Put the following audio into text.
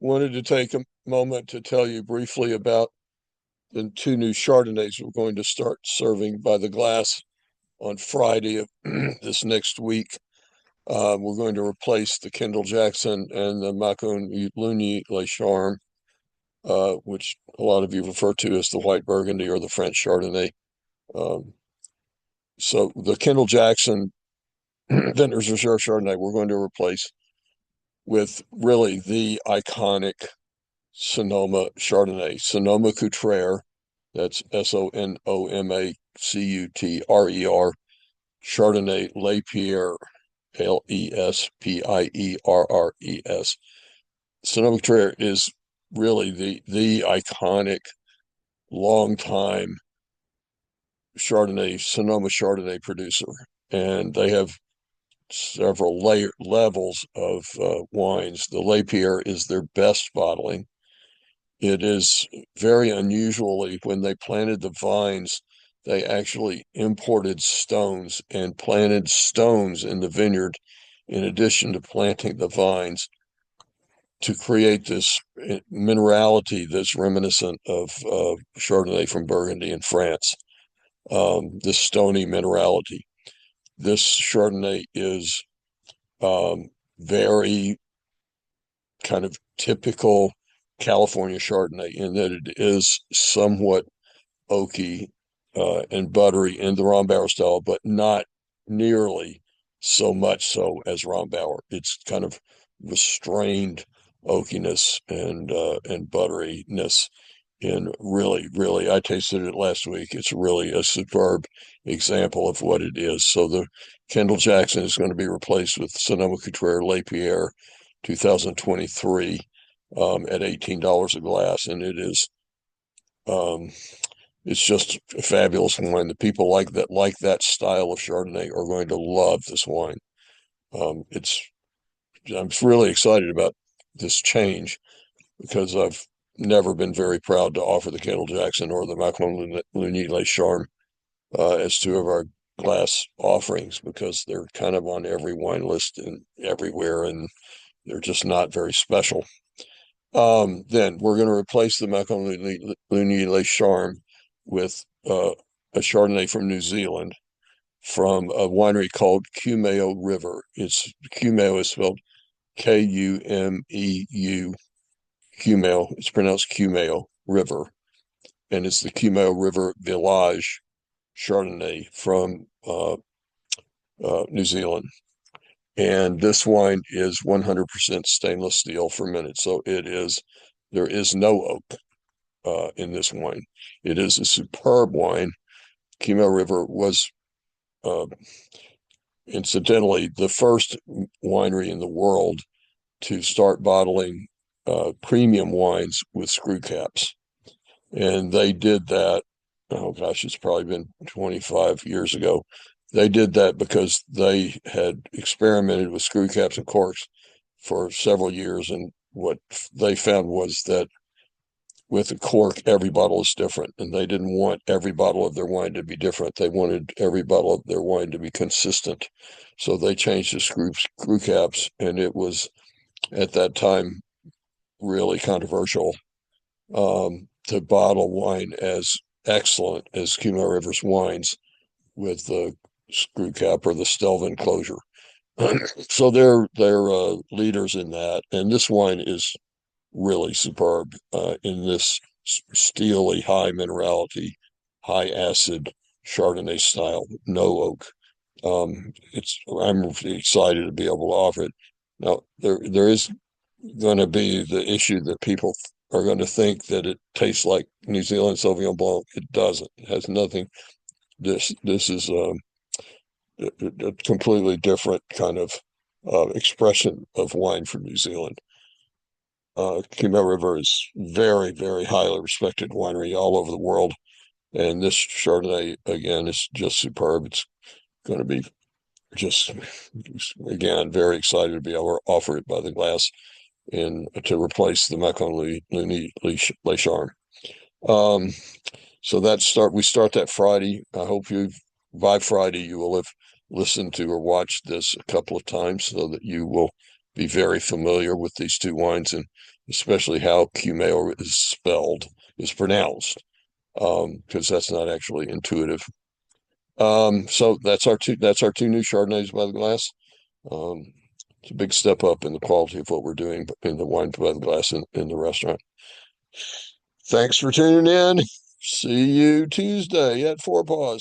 wanted to take a moment to tell you briefly about the two new Chardonnays we're going to start serving by the glass on Friday of this next week. We're going to replace the Kendall Jackson and the Macon-Luni Les Charmes, which a lot of you refer to as the White Burgundy or the French Chardonnay. So the Kendall Jackson Vintners Reserve Chardonnay we're going to replace with really the iconic Sonoma Chardonnay, Sonoma Cutrer. That's Sonoma-Cutrer, Chardonnay Les Pierres, Lespierres. Sonoma Cutrer is really the iconic, long time Sonoma Chardonnay producer, and they have several levels of wines. The Les Pierres is their best bottling. It is very unusually, when they planted the vines, they actually imported stones and planted stones in the vineyard in addition to planting the vines to create this minerality that's reminiscent of Chardonnay from Burgundy in France, this stony minerality. This Chardonnay is very kind of typical California Chardonnay in that it is somewhat oaky and buttery in the Rombauer style, but not nearly so much so as Rombauer. It's kind of restrained oakiness and butteriness. And really, I tasted it last week. It's really a superb example of what it is. So the Kendall Jackson is going to be replaced with Sonoma Cutrer Les Pierres 2023 at $18 a glass, and it's just a fabulous wine. The people like that style of Chardonnay are going to love this wine. I'm really excited about this change because I've never been very proud to offer the Kendall Jackson or the Macon-Luni Les Charmes as two of our glass offerings, because they're kind of on every wine list and everywhere, and they're just not very special. Then we're going to replace the Macon-Luni Les Charmes with a Chardonnay from New Zealand, from a winery called Kumeu River. Kumeu is spelled Kumeu. Kumeu. It's pronounced Kumeu River, and it's the Kumeu River Village Chardonnay from New Zealand. And this wine is 100% stainless steel fermented. So there is no oak in this wine. It is a superb wine. Kumeu River was incidentally the first winery in the world to start bottling premium wines with screw caps. And they did that, oh gosh, it's probably been 25 years ago. They did that because they had experimented with screw caps and corks for several years. And what they found was that with a cork, every bottle is different. And they didn't want every bottle of their wine to be different. They wanted every bottle of their wine to be consistent. So they changed the screw caps. And it was, at that time, really controversial to bottle wine as excellent as Kumeu River's wines with the screw cap or the Stelvin closure. So they're leaders in that, and this wine is really superb in this steely, high minerality, high acid Chardonnay style, no oak. I'm excited to be able to offer it. Now there is going to be the issue that people are going to think that it tastes like New Zealand Sauvignon Blanc. It doesn't. It has nothing. This is a completely different kind of expression of wine from New Zealand. Kumeu River is very, very highly respected winery all over the world, and this Chardonnay again is just superb. It's going to be just, again, very excited to be able to offer it by the glass and to replace the Macon-Luni Les Charmes. So we start that Friday. I hope by Friday you will have listened to or watched this a couple of times so that you will be very familiar with these two wines, and especially how Kumeu is pronounced, because that's not actually intuitive. So that's our two new Chardonnays by the glass. Um, it's a big step up in the quality of what we're doing in the wine by the glass in the restaurant. Thanks for tuning in. See you Tuesday at Forepaugh.